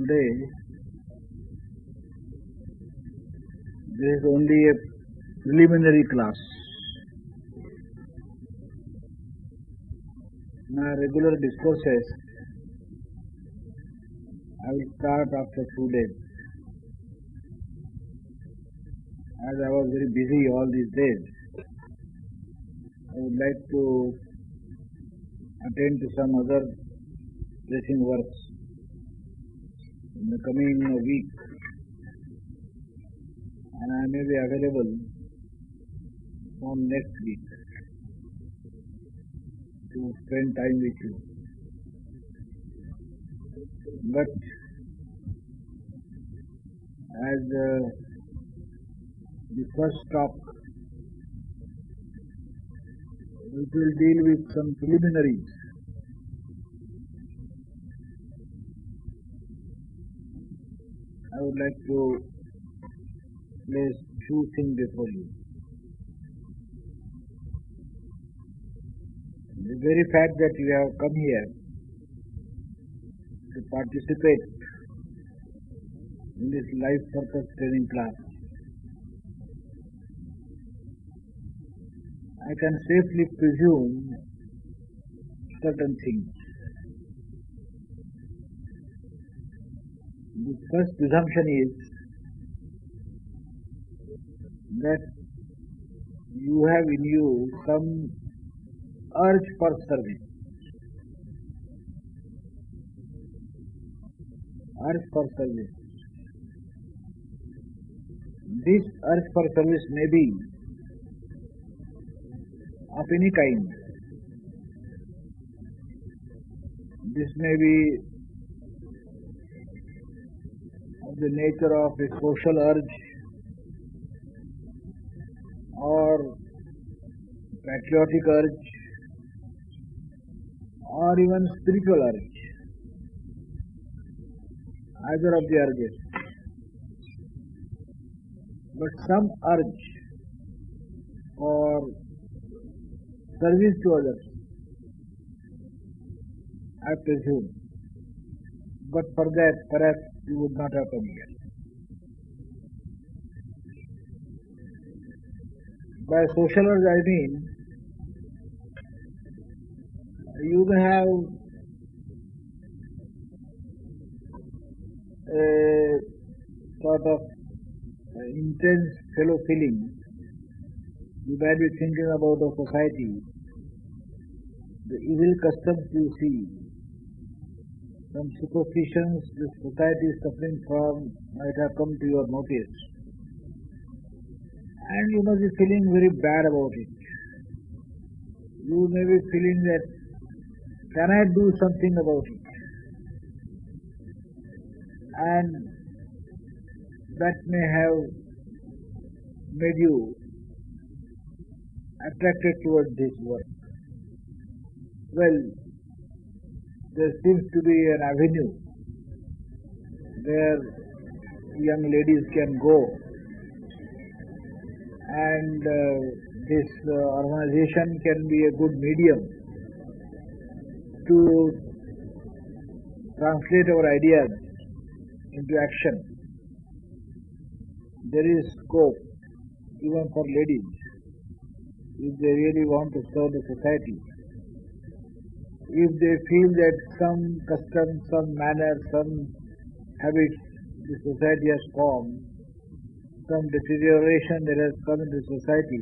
Today, this is only a preliminary class. My regular discourses I will start after 2 days. As I was very busy all these days, I would like to attend to some other pressing works in the coming week, and I may be available from next week to spend time with you. But as the first talk, it will deal with some preliminaries. I would like to place two things before you. The very fact that you have come here to participate in this life purpose training class, I can safely presume certain things. The first presumption is that you have in you some urge for service. Urge for service. This urge for service may be of any kind. This may be of the nature of a social urge or patriotic urge or even spiritual urge. Either of the urges. But some urge for service to others, I presume. But for that, perhaps you would not have come here. By social urge, I mean you may have a sort of intense fellow feeling. You might be thinking about the society, the evil customs you see, some superstitions the society is suffering from might have come to your notice, and you must be feeling very bad about it. You may be feeling that, can I do something about it? And that may have made you attracted towards this work. Well, there seems to be an avenue where young ladies can go, and this organization can be a good medium to translate our ideas into action. There is scope even for ladies if they really want to serve the society. If they feel that some custom, some manner, some habits the society has formed, some deterioration that has come into society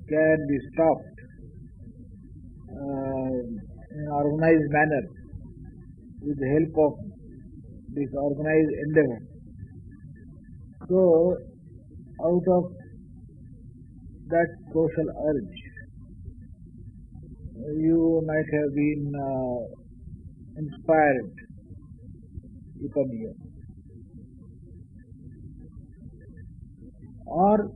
can be stopped in an organized manner with the help of this organized endeavor. So, out of that social urge, you might have been inspired to come here. Or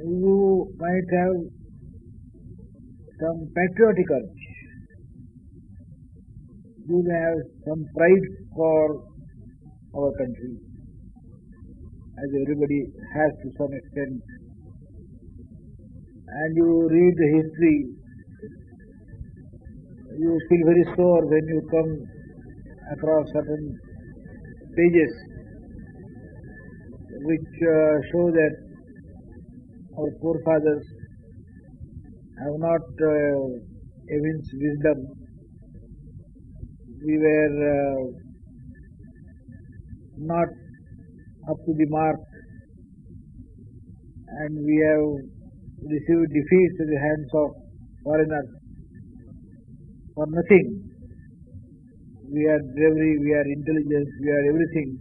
you might have some patriotic urge. You may have some pride for our country, as everybody has to some extent. And you read the history, you feel very sore when you come across certain pages which show that our forefathers have not evinced wisdom. We were not up to the mark, and we have received defeats at the hands of foreigners for nothing. We are bravery, we are intelligence, we are everything,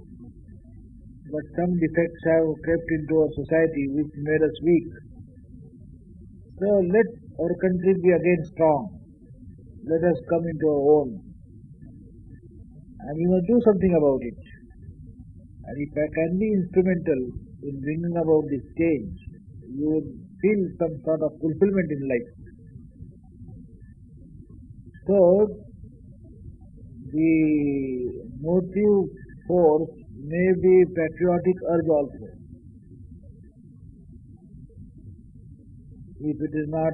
but some defects have crept into our society which made us weak. So let our country be again strong. Let us come into our own, and we must do something about it. And if I can be instrumental in bringing about this change, you would feel some sort of fulfillment in life. So the motive force may be patriotic urge also. If it is not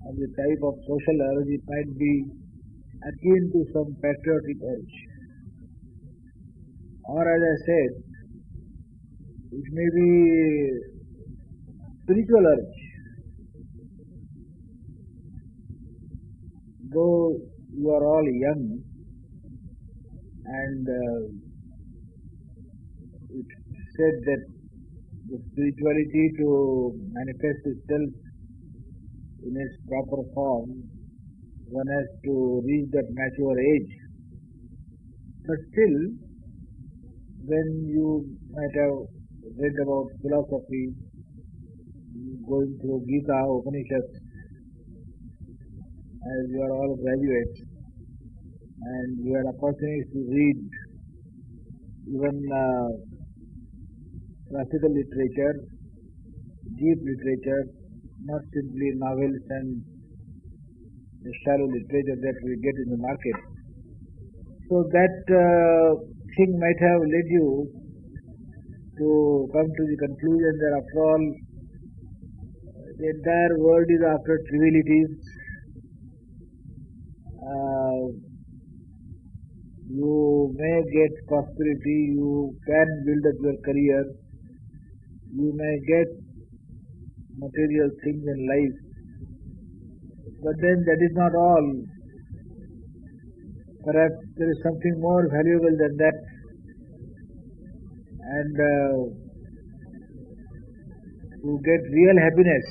of the type of social urge, it might be akin to some patriotic urge. Or as I said, it may be spiritual urge. Though you are all young and it's said that the spirituality to manifest itself in its proper form, one has to reach that mature age. But still, when you might have read about philosophy, going through Gita, Upanishads, as you are all graduates, and you had opportunity to read even classical literature, deep literature, not simply novels and the shallow literature that we get in the market. So that thing might have led you to come to the conclusion that after all, the entire world is after trivialities. You may get prosperity, you can build up your career, you may get material things in life, but then that is not all. Perhaps there is something more valuable than that, and to get real happiness,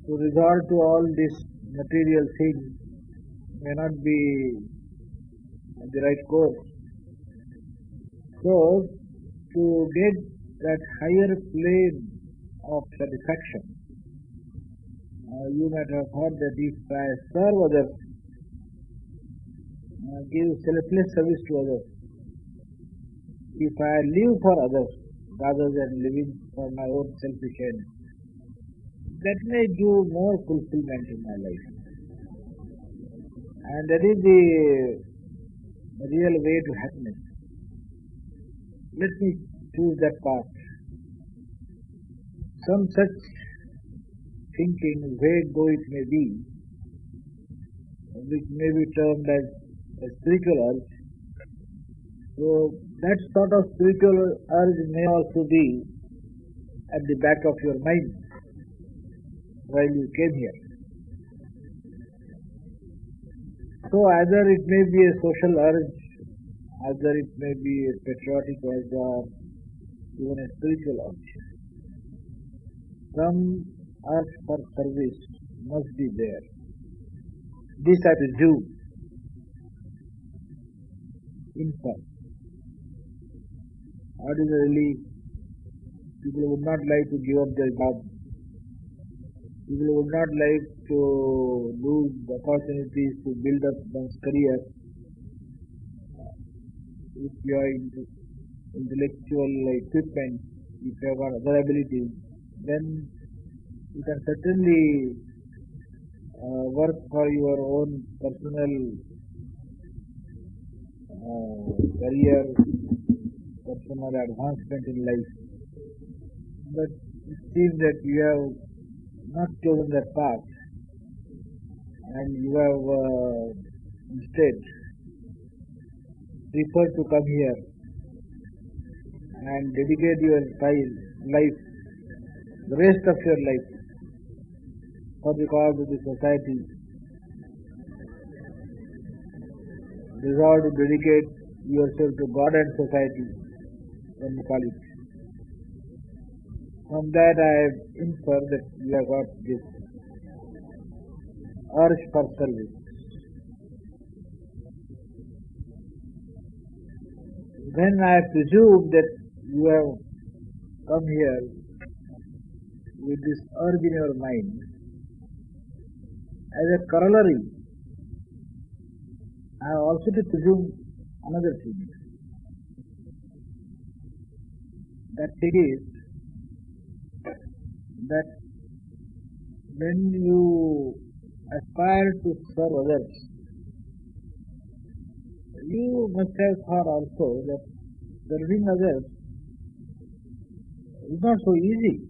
to resort to all these material things may not be the right course. So, to get that higher plane of satisfaction, you might have heard that if I serve others, give selfless service to others, if I live for others rather than living for my own selfish end, that may do more fulfillment in my life. And that is the real way to happiness. Let me choose that path. Some such thinking, vague though it may be, which may be termed as a spiritual urge, so that sort of spiritual urge may also be at the back of your mind while you came here. So either it may be a social urge, either it may be a patriotic urge, or even a spiritual urge. Some urge for service must be there. This I presume. Infact, ordinarily people would not like to give up their job. People would not like to lose opportunities to build up one's career. If you are into intellectual equipment, if you have got other abilities, then you can certainly work for your own personal career, personal advancement in life. But it seems that you have not chosen that path, and you have Instead, prefer to come here and dedicate your life, the rest of your life, for the cause of the society. Resolve to dedicate yourself to God and society, when you call it. From that I infer that you have got this urge for service. Then I presume that you have come here with this urge in your mind. As a corollary, I have also to presume another thing. That thing is that when you aspire to serve others, you must have thought also that serving others is not so easy.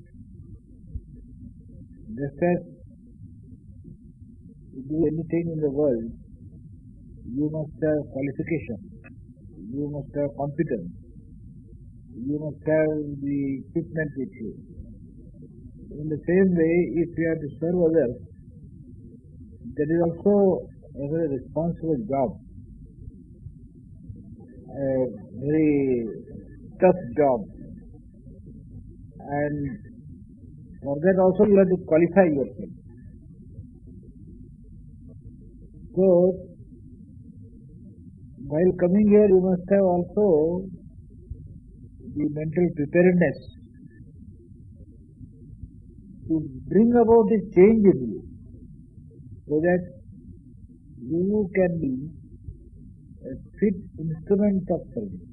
Just as you do anything in the world, you must have qualification, you must have competence, you must have the equipment with you. In the same way, if you have to serve others, that is also a very responsible job, a very tough job, and for that also you have to qualify yourself. So, while coming here, you must have also the mental preparedness to bring about a change in you, so that you can be a fit instrument of service.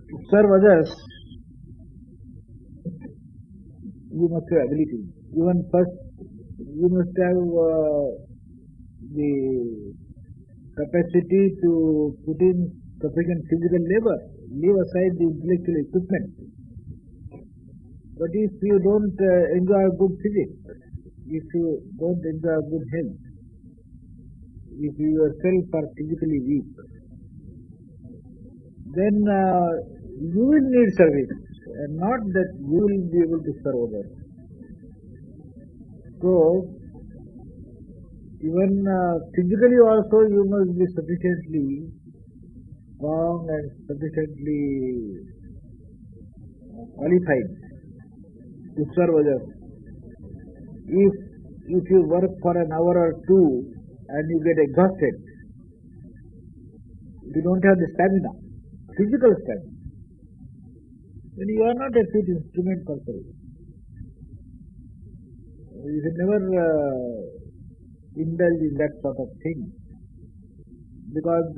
To serve others, you must have ability. Even first, you must have the capacity to put in sufficient physical labor, leave aside the intellectual equipment. But if you don't enjoy good physics, if you don't enjoy good health, if you yourself are physically weak, then you will need service, and not that you will be able to serve others. So, even physically also you must be sufficiently strong and sufficiently qualified to serve others. If you work for an hour or two and you get exhausted, you don't have the stamina, physical stamina, then you are not a fit instrument for service. You should never indulge in that sort of thing, because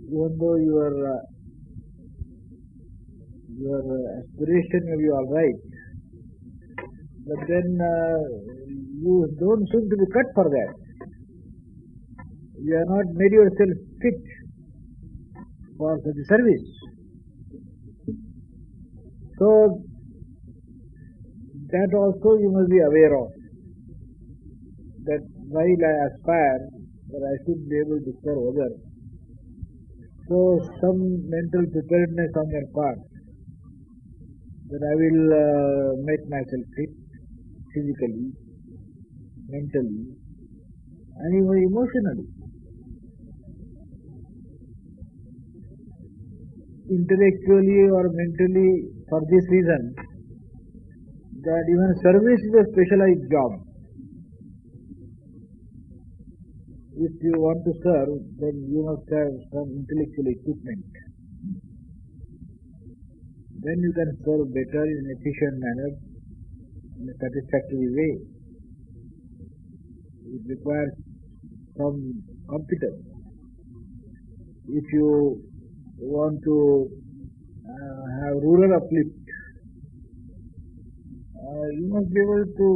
even though your aspiration may be all right, but then you don't seem to be cut for that. You have not made yourself fit for such service. So that also you must be aware of, that while I aspire that I should be able to serve others, so some mental preparedness on your part, that I will make myself fit physically, mentally, and even emotionally. Intellectually or mentally, for this reason, that even service is a specialized job. If you want to serve, then you must have some intellectual equipment. Then you can serve better in an efficient manner, in a satisfactory way. It requires some competence. If you want to have rural uplift, you must be able to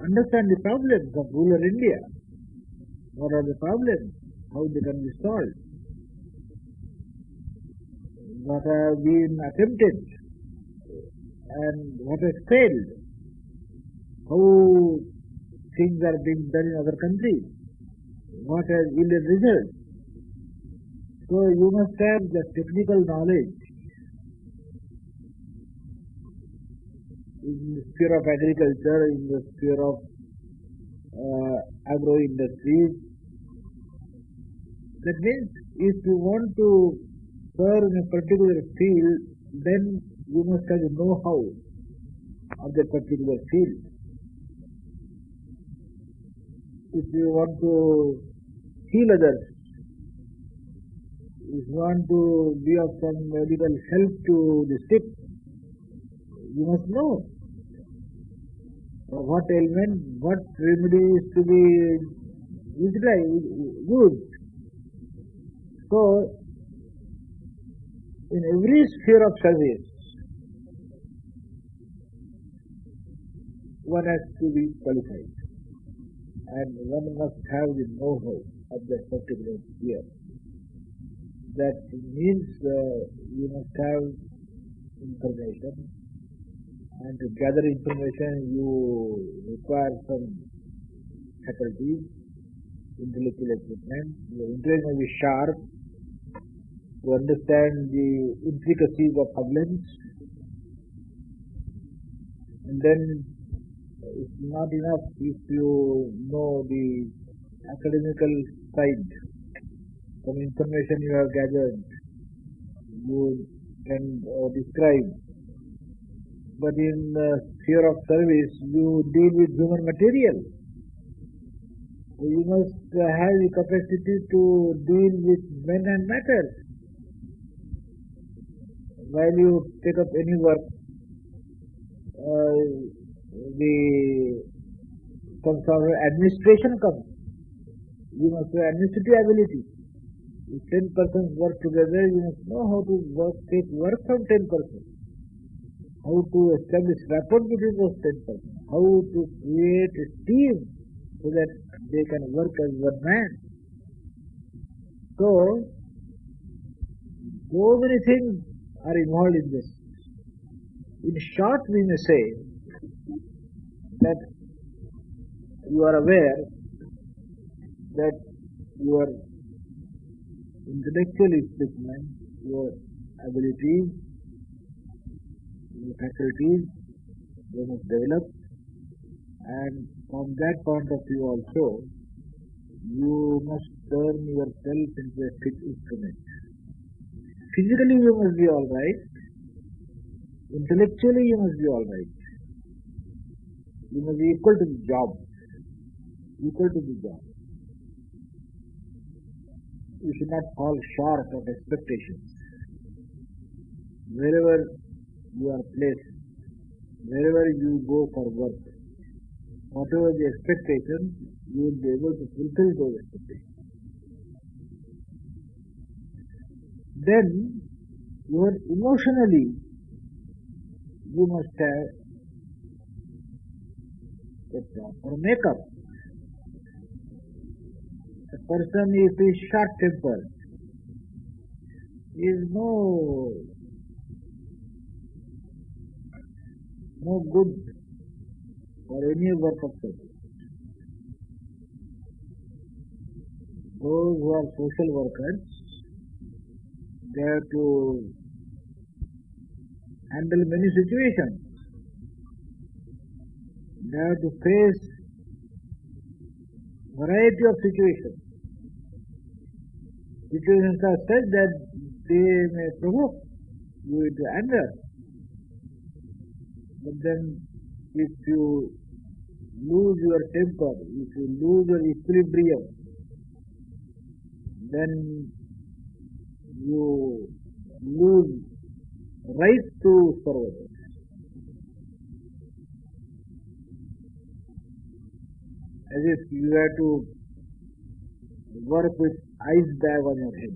understand the problems of rural India. What are the problems? How they can be solved? What have been attempted and what has failed? How things are being done in other countries, what has yielded results. So you must have the technical knowledge in the sphere of agriculture, in the sphere of agro industries. That means if you want to serve in a particular field, then you must have the know-how of that particular field. If you want to heal others, if you want to be of some medical help to the sick, you must know what ailment, what remedy is to be used. So, in every sphere of service, one has to be qualified, and one must have the know-how of that particular sphere. That means you must have information, and to gather information you require some faculties, intellectual equipment. Your intellect must be sharp to understand the intricacies of problems, and then it's not enough if you know the academical side. Some information you have gathered, you can describe. But in the sphere of service, you deal with human material. So you must have the capacity to deal with men and matter. While you take up any work, some sort of administration comes. You must have administrative ability. If 10 persons work together, you must know how to take work from 10 persons. How to establish rapport between those 10 persons. How to create a team so that they can work as one man. So many things are involved in this. In short, we may say that you are aware that your intellectual equipment, your abilities, your faculties, they must develop, and from that point of view also, you must turn yourself into a fit instrument. Physically you must be all right, intellectually you must be all right. You must be equal to the job. Equal to the job. You should not fall short of expectations. Wherever you are placed, wherever you go for work, whatever the expectations, you will be able to fulfill those expectations. Then, emotionally, you must have a proper makeup. A person, if he is short-tempered, is no good for any work of service. Those who are social workers, they have to handle many situations. They have to face variety of situations. Situations are such that they may provoke you into anger. But then if you lose your temper, if you lose your equilibrium, then you lose right to serve others. As if you have to work with ice bag on your head.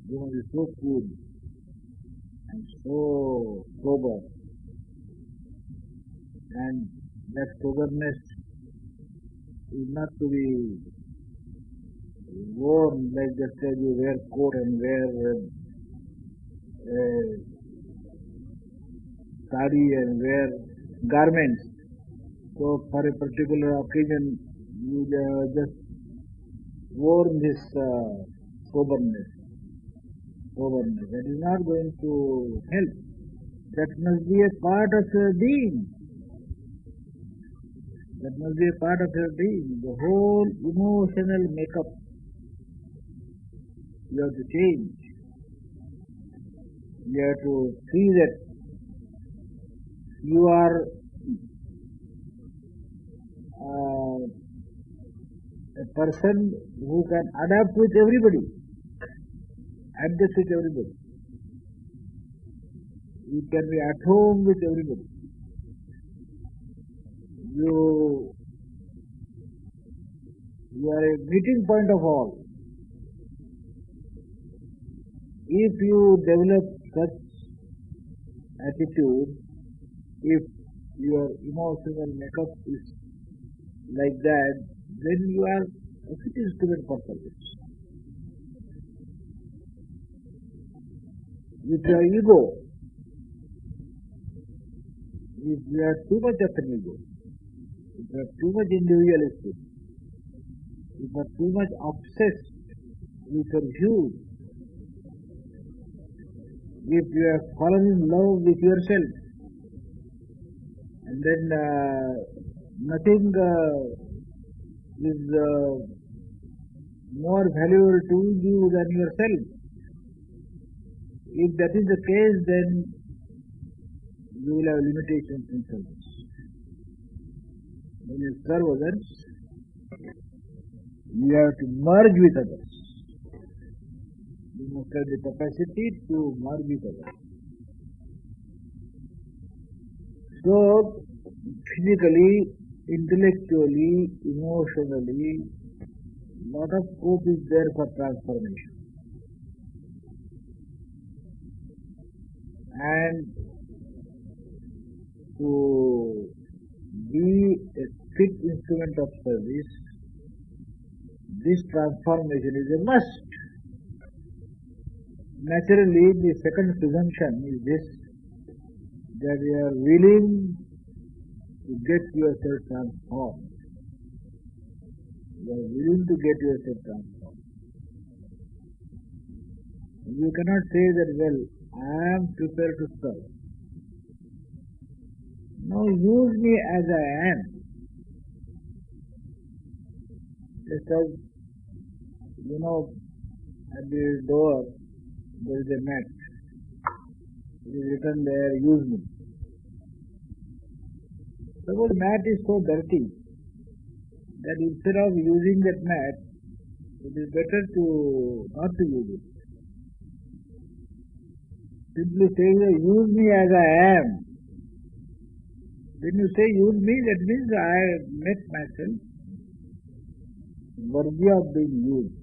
You must be so cool and so sober. And that soberness is not to be worn like just as you wear coat and wear sari and wear garments. So for a particular occasion, you just wore this soberness. That is not going to help. That must be a part of your being. That must be a part of your being. The whole emotional makeup you have to change. You have to see that you are a person who can adapt with everybody, adjust with everybody. You can be at home with everybody. You are a meeting point of all. If you develop such attitude, if your emotional makeup is like that, then you are a fit instrument for service. With your ego, if you have too much of an ego, if you are too much individualistic, if you are too much obsessed with your views, if you have fallen in love with yourself, and then nothing is more valuable to you than yourself. If that is the case, then you will have limitations in service. When you serve others, you have to merge with others. You must have the capacity to merge with others. So, physically, intellectually, emotionally, lot of scope is there for transformation. And to be a fit instrument of service, this transformation is a must. Naturally, the second presumption is this, that you are willing to get yourself transformed. You are willing to get yourself transformed. You cannot say that, well, I am prepared to serve. No, use me as I am. Just as, at the door, there is a mat. It is written there, use me. Suppose the mat is so dirty that instead of using that mat, it is better to not to use it. Simply saying, use me as I am. When you say use me, that means I make myself worthy of being used.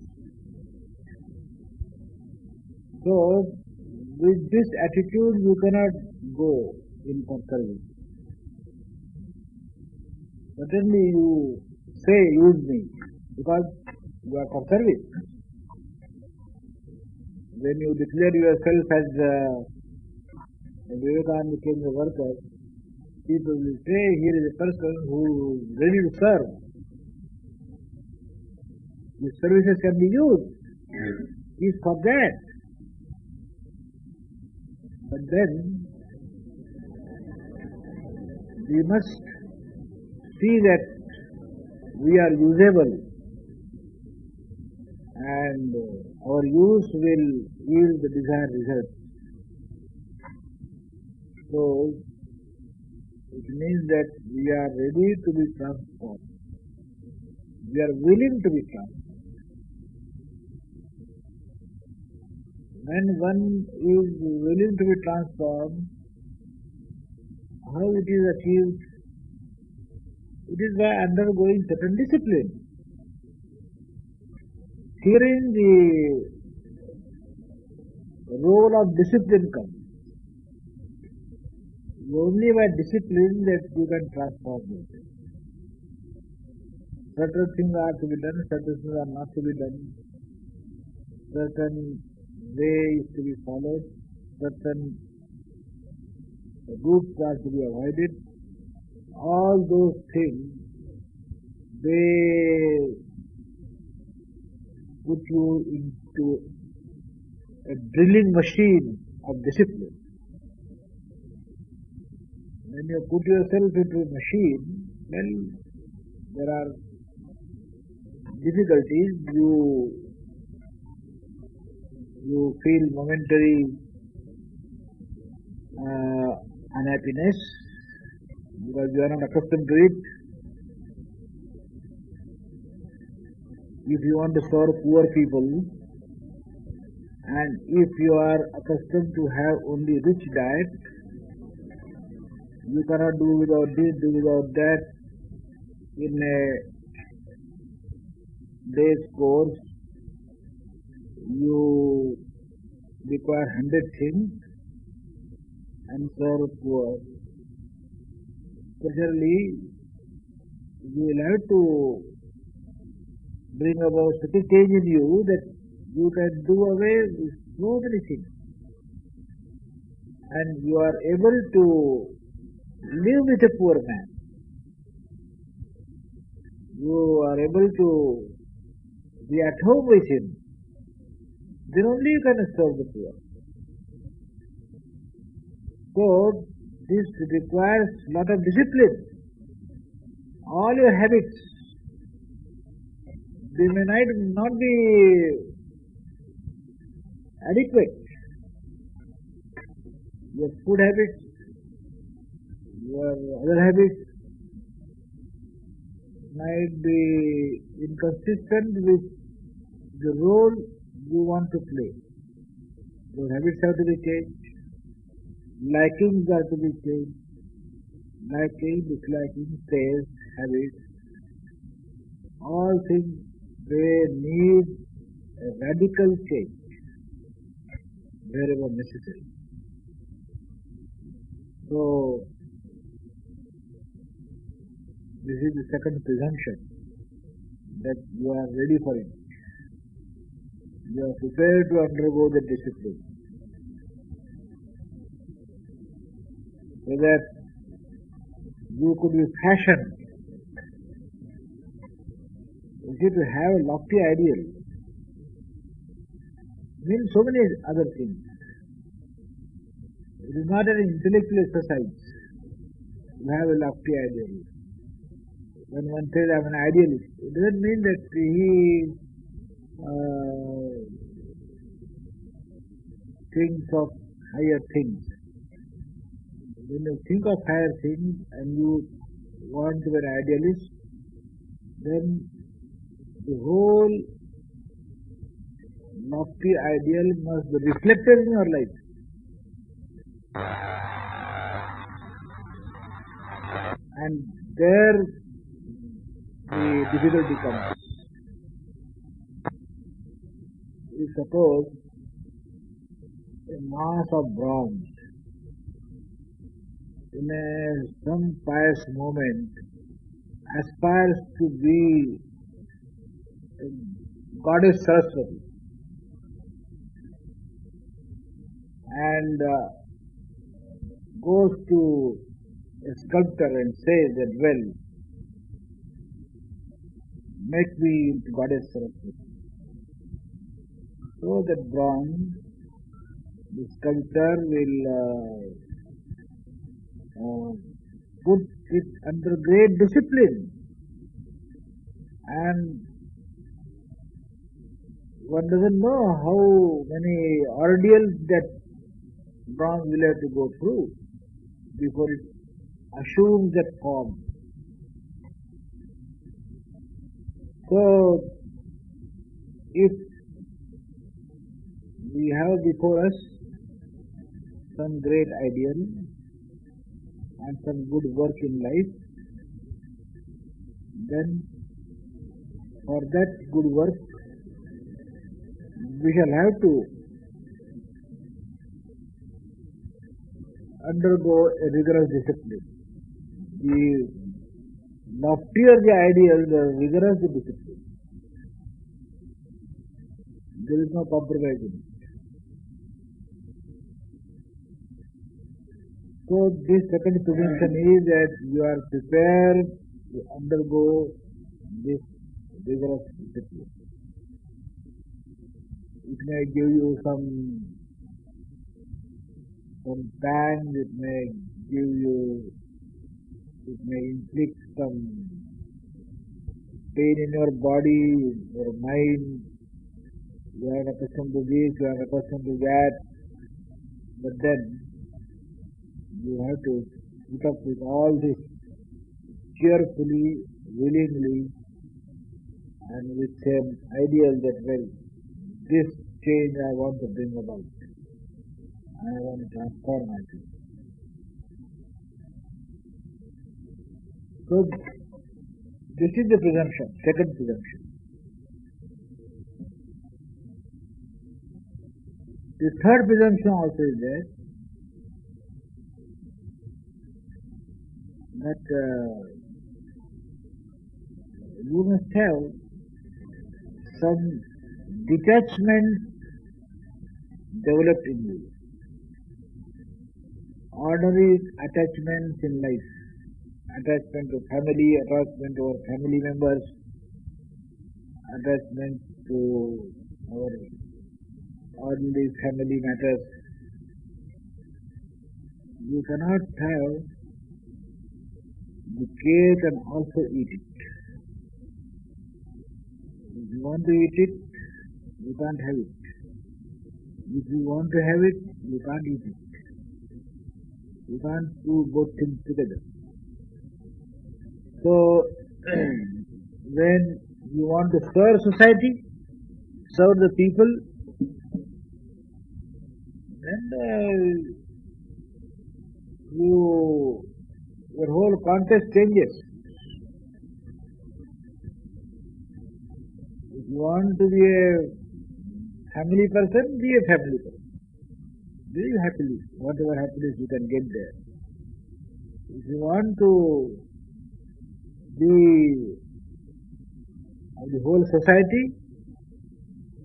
So, with this attitude, you cannot go in for service. Certainly you say use me because you are for service. When you declare yourself as a Vivekananda Kendra worker, people will say here is a person who is ready to serve. His services can be used. He is for that. But then we must see that we are usable and our use will yield the desired result. So, it means that we are ready to be transformed. We are willing to be transformed. When one is willing to be transformed, how it is achieved? It is by undergoing certain discipline. Herein the role of discipline comes. Only by discipline that you can transform it. Certain things are to be done, certain things are not to be done. Certain way is to be followed, certain routes are to be avoided. all those things, they put you into a drilling machine of discipline. When you put yourself into a machine, well, there are difficulties. You feel momentary unhappiness because you are not accustomed to it. If you want to serve poor people, and if you are accustomed to have only rich diet, you cannot do without this, do without that. In a day's course, you require 100 things and serve poor. Especially, you will have to bring about such a change in you that you can do away with so many things. And you are able to live with a poor man. You are able to be at home with him. Then only you can serve the poor. So, this requires a lot of discipline. All your habits, they may not be adequate. Your food habits, your other habits might be inconsistent with the role you want to play. Your habits have to be changed. Likings are to be changed. Liking, disliking, taste, habits, all things, they need a radical change wherever necessary. So, this is the second presumption, that you are ready for it. You are prepared to undergo the discipline. So that you could be fashioned. You see, to have a lofty ideal means so many other things. It is not an intellectual exercise to have a lofty ideal. When one says, I am an idealist, it doesn't mean that he thinks of higher things. When you think of higher things and you want to be an idealist, then the whole lofty ideal must be reflected in your life. And there the difficulty comes. We suppose a mass of bronze in some pious moment aspires to be Goddess Saraswati, and goes to a sculptor and says that, well, make me into Goddess Saraswati. So that bronze, the sculptor will put it under great discipline, and one doesn't know how many ordeals that bronze will have to go through before it assumes that form. So, if we have before us some great ideal and some good work in life, then for that good work we shall have to undergo a rigorous discipline. The loftier the ideal, the rigorous the discipline. There is no compromise in it. So this second presumption is that you are prepared to undergo this rigorous discipline. It may give you some pangs, it may inflict some pain in your body, your mind. You are accustomed to this, you are accustomed to that, but then you have to put up with all this cheerfully, willingly, and with an ideal that, well, this change I want to bring about. I want to transform myself. So, this is the presumption, second presumption. The third presumption also is there, that you must have some detachment developed in you. Ordinary attachments in life, attachment to family, attachment to our family members, attachment to our ordinary family matters. You cannot have the cake and also eat it. If you want to eat it, you can't have it. If you want to have it, you can't eat it. You can't do both things together. So, when you want to serve society, serve the people, then your whole context changes. If you want to be a family person, be a family person. Live happily, whatever happiness you can get there. If you want to be of the whole society,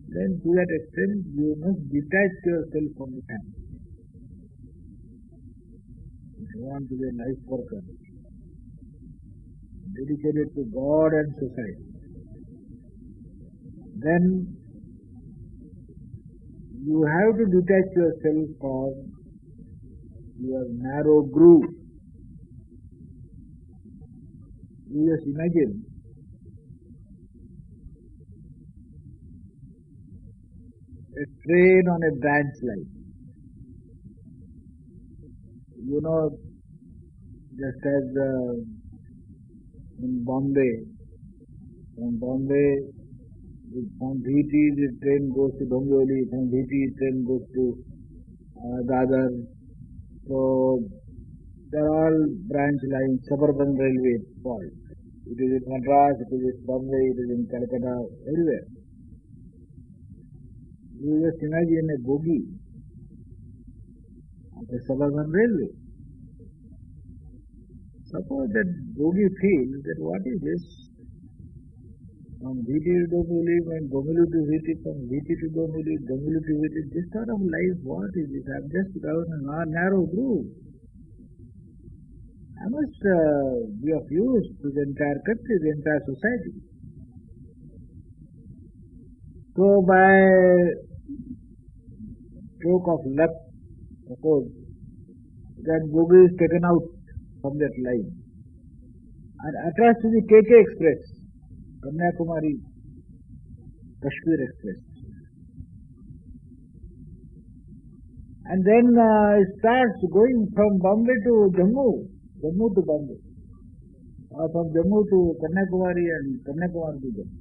then to that extent you must detach yourself from the family. If you want to be a nice person, dedicated to God and society, then you have to detach yourself from your narrow groove. You just imagine a train on a branch line. You know, just as in Bombay, from Bhide the train goes to Dombivli, from Bhide the train goes to Dadar. So there are all branch lines, suburban railway called. It is in Madras, it is in Bombay, it is in Calcutta, everywhere. You just imagine a bogie of a suburban railway. Suppose that bogie feels that what is this? From Bhide to Dombivli, from Dombivli to Bhide, from Bhide to Dombivli, Dombivli to Bhide, this sort of life, what is this? I am just down a narrow groove. I must be of use to the entire country, the entire society. So by stroke of luck, suppose that bogie is taken out from that line and attached to the KK Express, Kanyakumari Kashmir Express, and then it starts going from Bombay to Jammu to Bombay, or from Jammu to Kanyakumari and Kanyakumari to Jammu.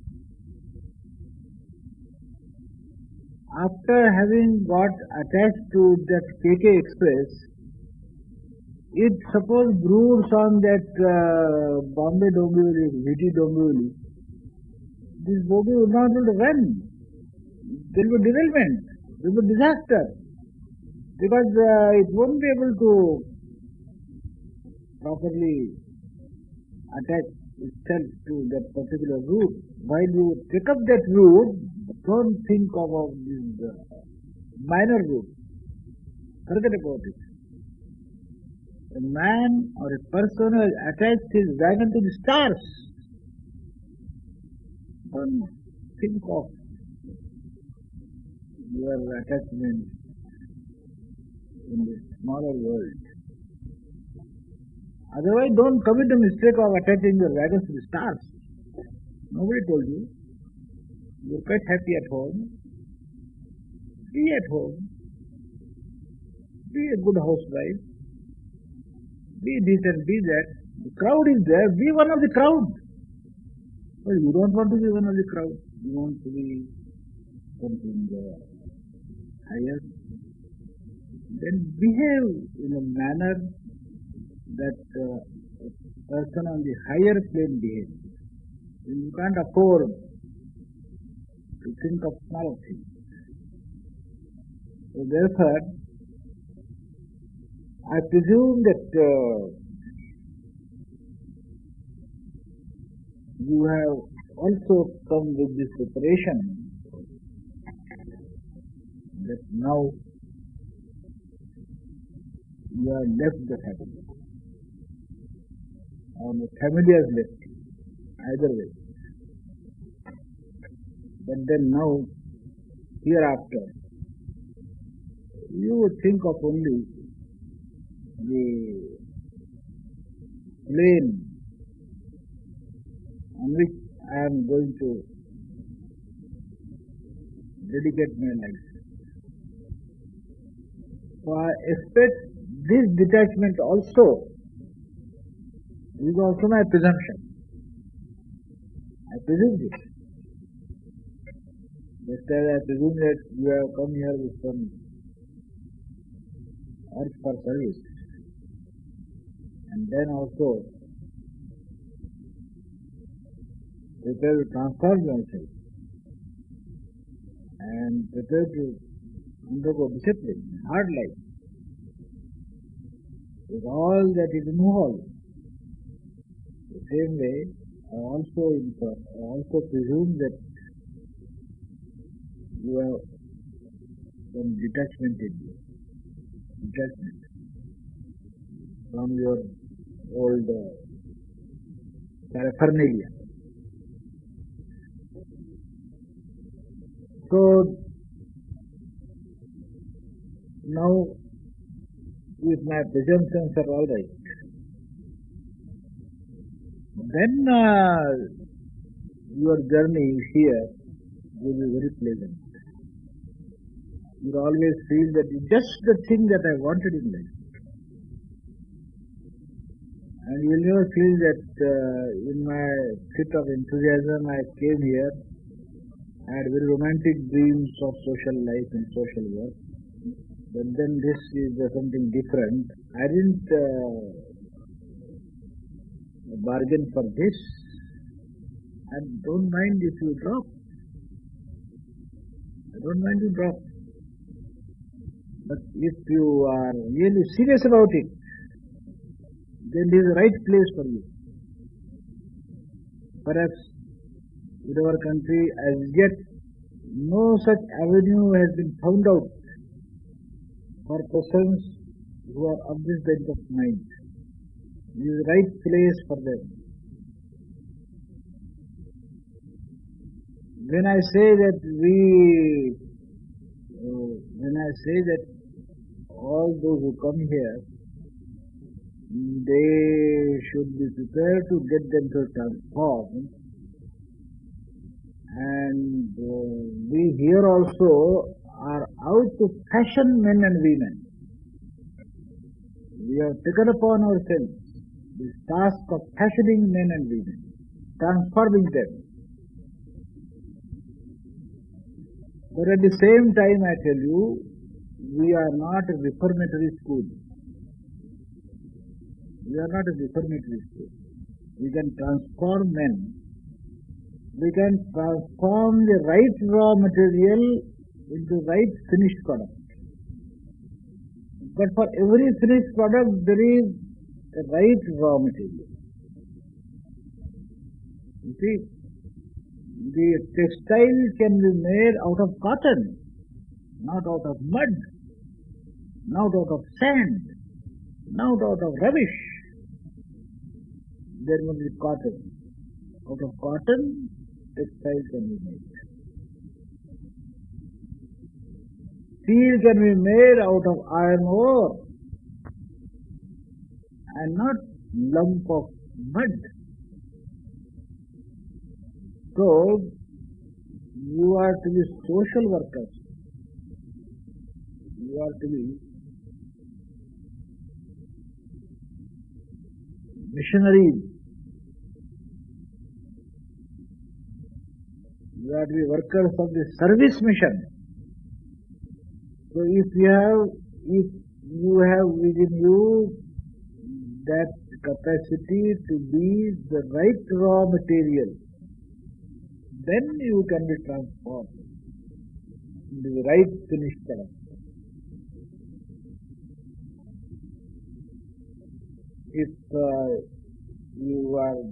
After having got attached to that KK Express, it suppose broods on that Bombay Dombivli, Bhide Dombivli, this bogie will not be able to run. There will be derailment, there will be disaster, because it won't be able to properly attach itself to that particular route. While you take up that route, don't think of this minor route. Forget about it. a man or a person has attached his wagon to the stars. Don't think of your attachment in this smaller world. Otherwise, don't commit the mistake of attaching your wagons to the stars. Nobody told you. You're quite happy at home. Be at home. Be a good housewife. Be this and be that. The crowd is there. Be one of the crowd. Well, you don't want to be one of the crowd. You want to be something higher. Then behave in a manner that a person on the higher plane behaves. You can't afford to think of small things. So therefore, I presume that you have also come with this preparation that now you have left the family, or the family has left you, either way. But then now, hereafter, you would think of only the plane on which I am going to dedicate my life. So I expect this detachment also is also my presumption. I presume this. Just as I presume that you have come here with some earth for service, and then also prepare to transform yourself and prepare to undergo discipline, hard life, with all that it involves. The same way, I also presume that you have some detachment in you, detachment from your old paraphernalia. So now, if my presumptions are all right, then your journey here will be very pleasant. You always feel that it's just the thing that I wanted in life. And you will never feel that in my fit of enthusiasm I came here, I had very romantic dreams of social life and social work. But then this is something different. I didn't bargain for this. I don't mind if you drop. I don't mind you drop. But if you are really serious about it, then this is the right place for you. Perhaps in our country as yet no such avenue has been found out for persons who are of this bent of mind. This is the right place for them. When I say that all those who come here, they should be prepared to get themselves transformed, and we here also are out to fashion men and women. We have taken upon ourselves this task of fashioning men and women, transforming them. But at the same time, I tell you, we are not a reformatory school. We are not a reformatory school. We can transform men. We can transform the right raw material into right finished product. But for every finished product, there is a right raw material. You see, the textile can be made out of cotton, not out of mud, not out of sand. Now out of rubbish, there must be cotton. Out of cotton, textile can be made. Steel can be made out of iron ore and not lump of mud. So, you are to be social workers. You are to be missionaries. You are to be workers of the service mission. So if you have within you that capacity to be the right raw material, then you can be transformed into the right finished product. If you are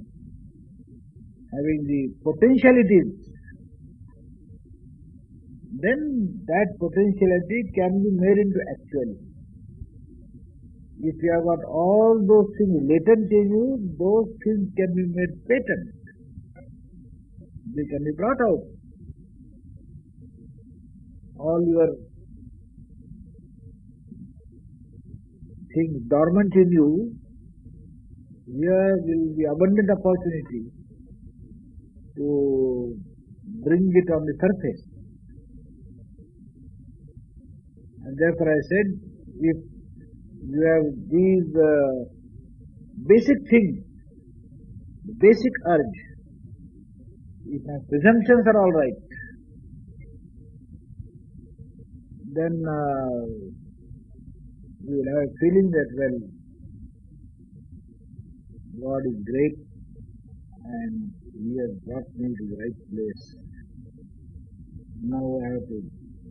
having the potentialities, then that potentiality can be made into actuality. If you have got all those things latent in you, those things can be made patent. They can be brought out. All your things dormant in you, here will be abundant opportunity to bring it on the surface. And therefore I said, if you have these basic things, basic urge, if my presumptions are all right, then you will have a feeling that, well, God is great and He has brought me to the right place. Now I have to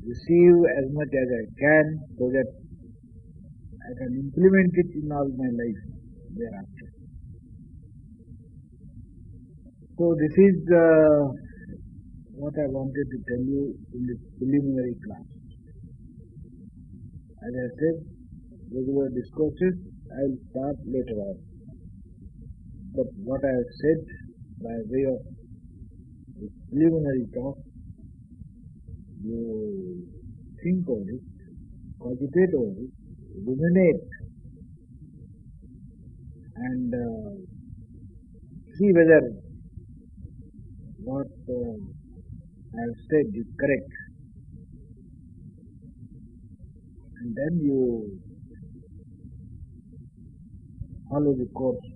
receive as much as I can so that I can implement it in all my life thereafter. So this is what I wanted to tell you in this preliminary class. As I said, regular discourses I will start later on. But what I have said by way of this preliminary talk, you think of it, cogitate over it, ruminate, and see whether what I have said is correct. And then you follow the course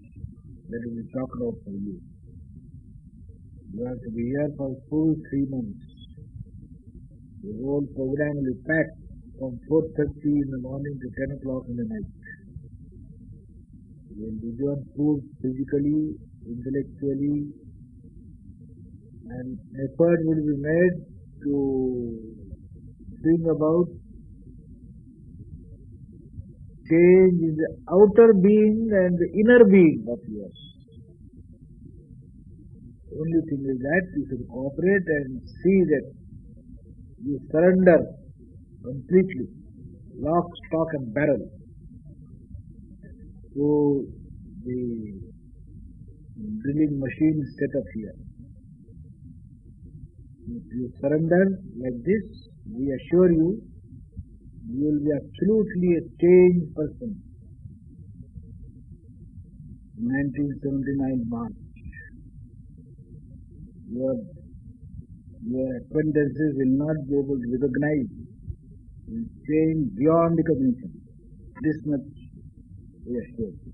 that will be talked out for you. You have to be here for full 3 months. The whole program will be packed from 4:30 in the morning to 10 o'clock in the night. You will be given food physically, intellectually, and effort will be made to bring about change in the outer being and the inner being of yours. The only thing is that you should cooperate and see that you surrender completely, lock, stock and barrel to the drilling machine set up here. If you surrender like this, we assure you, you will be absolutely a changed person. 1979 March. Your acquaintances will not be able to recognize. You will change beyond recognition. This much we assure you.